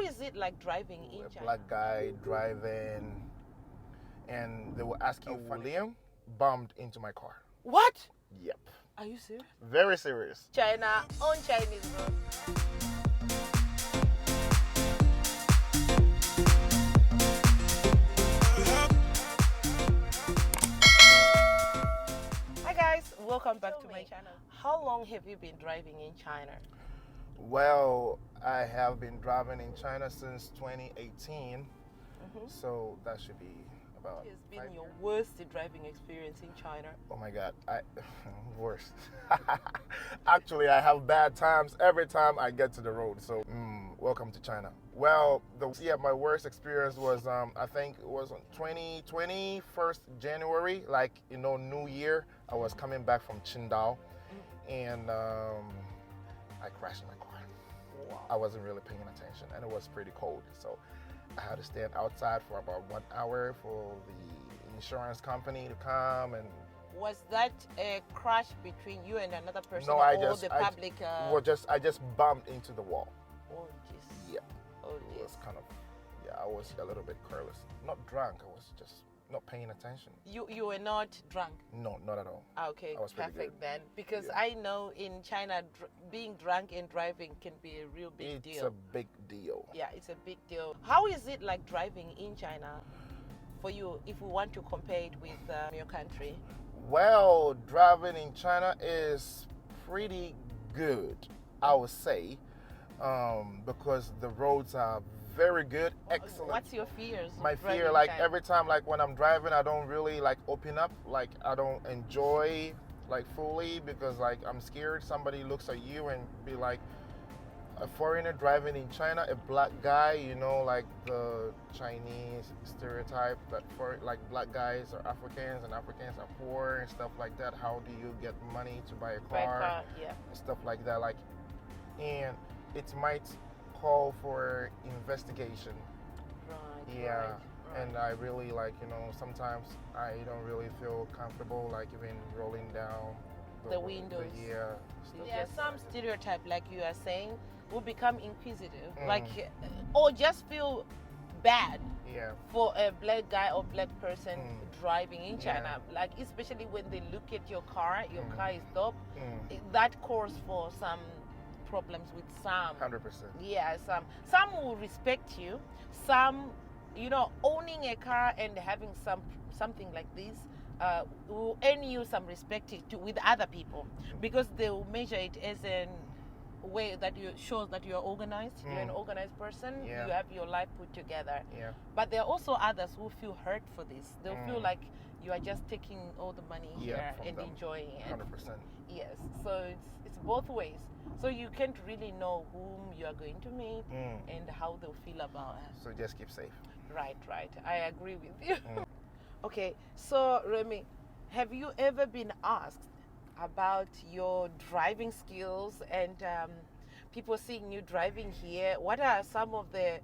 is it like driving in A China? black guy driving, and they will ask you, Liam bumped into my car. What? Yep. Are you serious? Very serious. China on Chinese road. Hi guys, welcome back to my channel. How long have you been driving in China? Well, I have been driving in China since 2018, so that should be about. What has been your worst driving experience in China? Oh my God, worst. Actually, I have bad times every time I get to the road. So, welcome to China. Well, my worst experience was I think it was on 2020, 1st January, like New Year. I was coming back from Qingdao, and I crashed my car. Wow. I wasn't really paying attention, and it was pretty cold, so I had to stand outside for about 1 hour for the insurance company to come. And was that a crash between you and another person, no, or I public? I just bumped into the wall. Oh, jeez. Yeah. Oh, It was kind of, I was a little bit careless. Not drunk, I was just not paying attention. You were not drunk? No, not at all. Okay, I was pretty perfect good. then. Because Yeah. I know in China, being drunk and driving can be a real big deal. It's a big deal. Yeah, it's a big deal. How is it like driving in China for you if we want to compare it with your country? Well, driving in China is pretty good, I would say, because the roads are very good, excellent. What's your fears? My fear, like every time, like when I'm driving, I don't really like open up, like I don't enjoy like fully, because like I'm scared somebody looks at you and be like, a foreigner driving in China, a black guy, like the Chinese stereotype that for like black guys are Africans and Africans are poor and stuff like that. How do you get money to buy a car? Yeah. And stuff like that, like, and it might call for investigation. Right. Yeah. Right, right. And I really like, sometimes I don't really feel comfortable like even rolling down the windows. Stuff Yeah, like some that. stereotype, like you are saying, will become inquisitive, like, or just feel bad Yeah. for a black guy or black person driving in Yeah. China, like especially when they look at your car is dope. Mm. That calls for some problems with some. 100%. Yeah, some will respect you. Some, owning a car and having something like this will earn you some respect with other people, because they will measure it as an way that shows that you are organized. You're an organized person. Yeah. You have your life put together. Yeah. But there are also others who feel hurt for this. They'll feel like you are just taking all the money here from and them. enjoying it. 100%. Yes, so it's both ways. So you can't really know whom you are going to meet and how they'll feel about it. So just keep safe. Right. I agree with you. Okay, so Remy, have you ever been asked about your driving skills and people seeing you driving here? What are some of the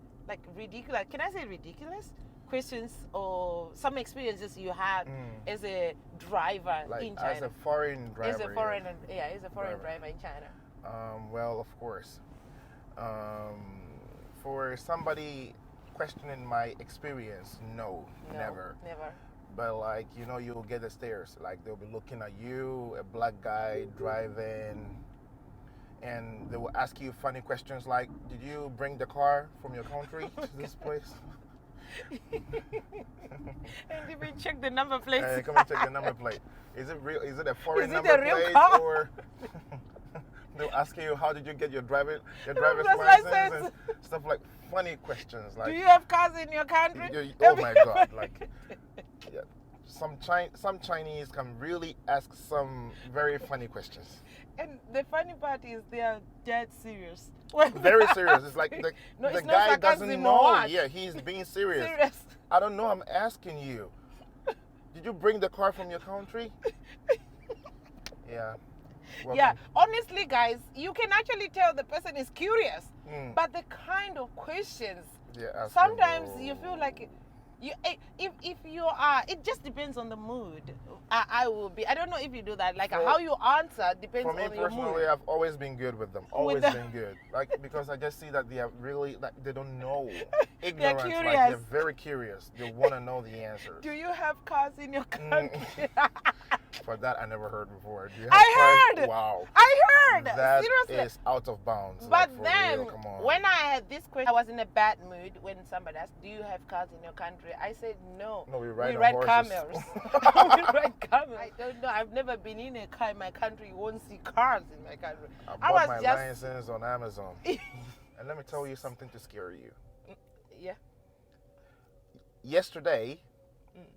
ridiculous, can I say ridiculous, questions or some experiences you had as a driver Like in China? as a foreign driver. As a foreign driver in China. Well, of course. For somebody questioning my experience, no, never. But like, you'll get the stares. Like they'll be looking at you, a black guy driving, and they will ask you funny questions like, did you bring the car from your country to this place? And even check the number plate. Hey, come and check the number plate. Is it real? Is it a foreign Is it number a real plate? car? Or they'll ask you, how did you get your driver's Driver's license license. and stuff, like funny questions. Like, do you have cars in your country? oh my God! Like, yeah, some Chinese can really ask some very funny questions. And the funny part is they are dead serious. Very serious. It's like the guy doesn't know. What? Yeah, he's being serious. Serious. I don't know. I'm asking you. Did you bring the car from your country? Yeah. Welcome. Yeah, honestly, guys, you can actually tell the person is curious, but the kind of questions, Yeah, sometimes you feel like If you are, it just depends on the mood. I will be. I don't know if you do that. Like For- how you answer depends For me on your personally, mood. I've always been good with them. Always them. been good. Like because I just see that they are really like they don't know. They're Ignorant. Like curious. they're very curious. They want to know the answers. Do you have cars in your country? For that, I never heard before. Do you have I cars? heard. Wow. I heard. That Seriously. is out of bounds. But like, for then, real, come on. when I had this question, I was in a bad mood when somebody asked, "Do you have cars in your country?" I said, "No. No, we ride camels." horses. We ride camels. I don't know. I've never been in a car in my country. You won't see cars in my country. I bought was my just license on Amazon. And let me tell you something to scare you. yeah. Yesterday,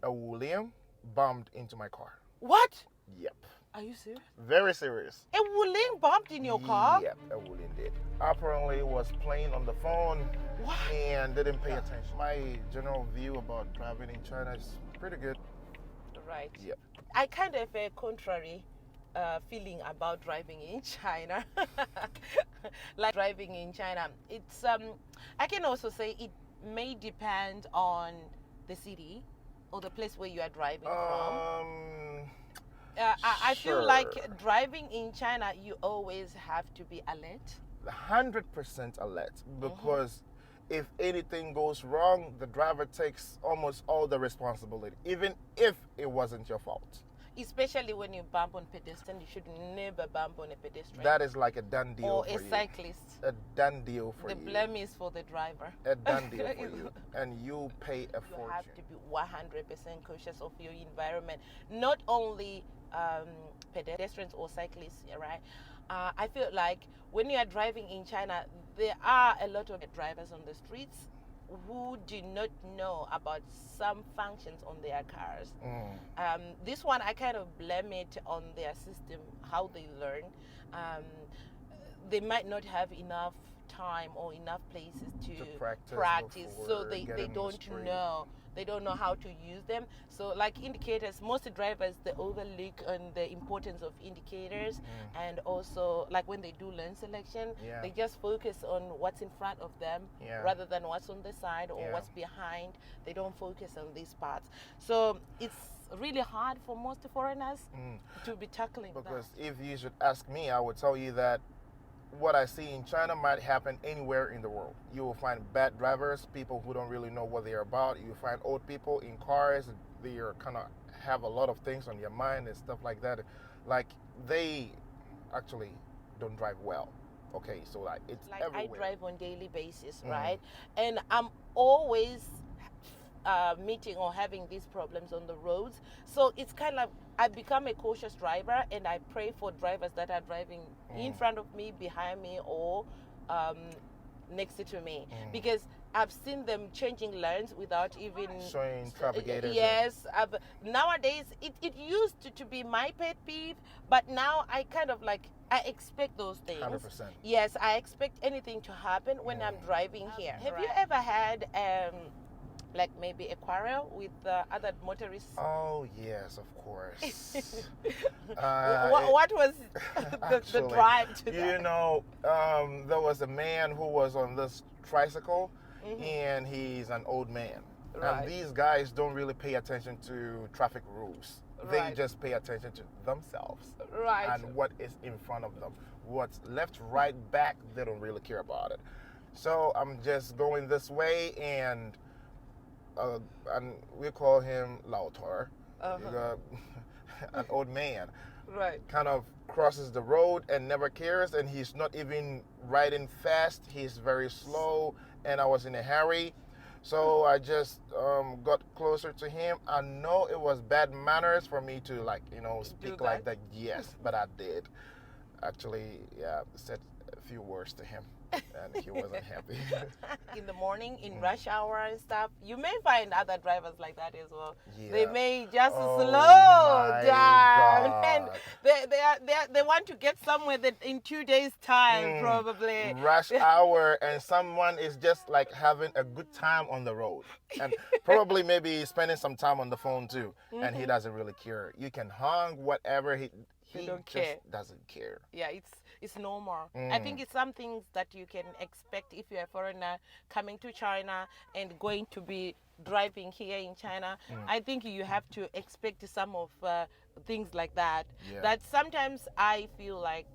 a William bumped into my car. What? Yep. Are you serious? Very serious. A Wooling bumped in your car? Yep, a William did. Apparently was playing on the phone What? and didn't pay attention. My general view about driving in China is pretty good. Right. Yep. I kind of have a contrary feeling about driving in China. Like driving in China, it's I can also say it may depend on the city or the place where you are driving from. I feel like Sure. driving in China, you always have to be alert. 100% alert because if anything goes wrong, the driver takes almost all the responsibility, even if it wasn't your fault. Especially when you bump on pedestrian, you should never bump on a pedestrian. That is like a done deal or for a you. cyclist. A done deal for The you. blame is for the driver. A done deal for you. And you pay a You fortune. have to be 100% cautious of your environment. Not only pedestrians or cyclists, right? I feel like when you are driving in China, there are a lot of drivers on the streets who do not know about some functions on their cars. This one, I kind of blame it on their system, how they learn. They might not have enough time or enough places to practice so before they getting don't the street. know. They don't know how to use them. So like indicators, most drivers, they overlook on the importance of indicators. And also like when they do lane selection, Yeah. they just focus on what's in front of them Yeah. rather than what's on the side or Yeah. what's behind. They don't focus on these parts. So it's really hard for most foreigners to be tackling Because that. if you should ask me, I would tell you that what I see in China might happen anywhere in the world. You will find bad drivers, people who don't really know what they're about. You find old people in cars. They are kind of have a lot of things on their mind and stuff like that. Like they actually don't drive well. Okay, so like it's Like everywhere. I drive on daily basis, right? And I'm always meeting or having these problems on the roads. So it's kind of I become a cautious driver, and I pray for drivers that are driving in front of me, behind me, or next to me, because I've seen them changing lanes without even Showing traffic gators. Yes, nowadays it used to be my pet peeve, but now I kind of like I expect those things. 100%. Yes, I expect anything to happen when I'm driving here. Have you ever had like maybe a quarrel with other motorists? Oh yes, of course. What was the Actually, drive to you that? know, there was a man who was on this tricycle, and he's an old man. Right. And these guys don't really pay attention to traffic rules. They Right. just pay attention to themselves Right. and what is in front of them. What's left, right, back, they don't really care about it. So I'm just going this way, and we call him Lao Tor, an old man. Right. Kind of crosses the road and never cares, and he's not even riding fast. He's very slow, and I was in a hurry, so I just got closer to him. I know it was bad manners for me to speak like that. Yes, but I did. Actually, yeah, said a few words to him, and he wasn't happy. In the morning, in rush hour and stuff, you may find other drivers like that as well. They Yeah. may just Oh slow my down, God. and they want to get somewhere that in 2 days' time probably. Rush hour, and someone is just like having a good time on the road, and probably maybe spending some time on the phone too, and he doesn't really care. You can honk whatever he don't just care. doesn't care. Yeah, it's normal. I think it's some things that you can expect if you're a foreigner coming to China and going to be driving here in China. I think you have to expect some of things like that. Yeah. That sometimes I feel like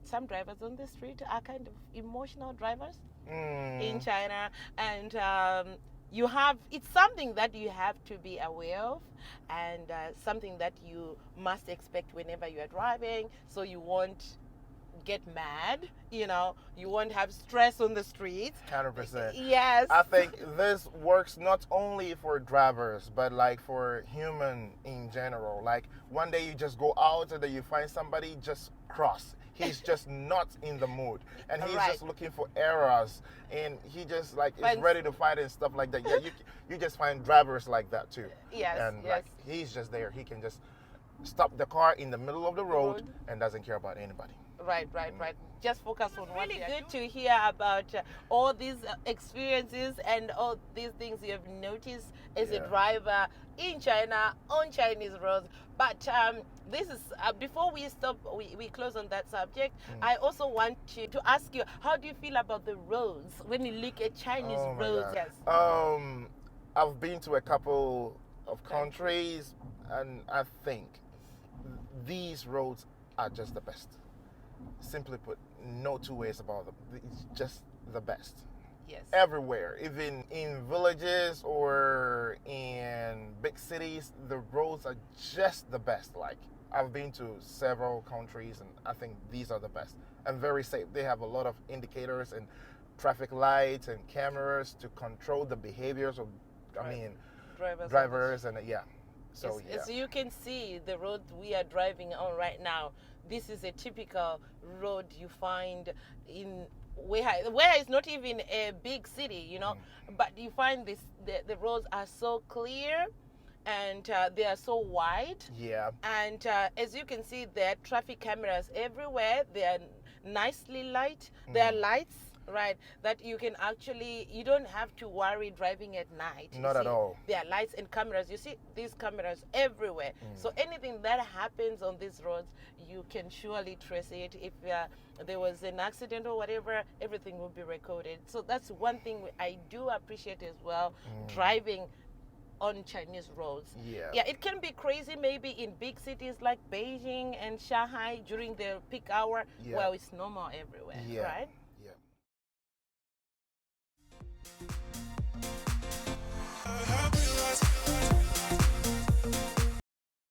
some drivers on the street are kind of emotional drivers in China, and you have, it's something that you have to be aware of, and something that you must expect whenever you are driving, so you won't get mad, you know, you won't have stress on the streets. 100%. Yes. I think this works not only for drivers, but like for human in general. Like one day you just go out and then you find somebody just cross. He's just not in the mood, and he's Right. just looking for errors, and he just like is ready to fight and stuff like that. Yeah, you just find drivers like that too. Yes, And yes. like he's just there. He can just stop the car in the middle of the road and doesn't care about anybody. Right. Just focus on what really good to hear about all these experiences and all these things you have noticed as a driver in China on Chinese roads. But this is before we stop, we close on that subject. I also want to ask you, how do you feel about the roads when you look at Chinese Oh my roads? God. Yes. I've been to a couple of countries, and I think these roads are just the best. Simply put, no two ways about them. It's just the best. Yes. Everywhere, even in villages or in big cities, the roads are just the best. Like, I've been to several countries, and I think these are the best and very safe. They have a lot of indicators and traffic lights and cameras to control the behaviors of, drivers and So as you can see, the road we are driving on right now, this is a typical road you find in where it's not even a big city, you know, but you find the roads are so clear, and they are so wide. Yeah. And as you can see, there are traffic cameras everywhere. They are nicely lit. There are lights, right, that you can actually, you don't have to worry driving at night. Not at all. There are lights and cameras. You see these cameras everywhere. So anything that happens on these roads, you can surely trace it. If there was an accident or whatever, everything will be recorded. So that's one thing I do appreciate as well, driving on Chinese roads. Yeah, it can be crazy maybe in big cities like Beijing and Shanghai during the peak hour. Well, it's normal everywhere, right?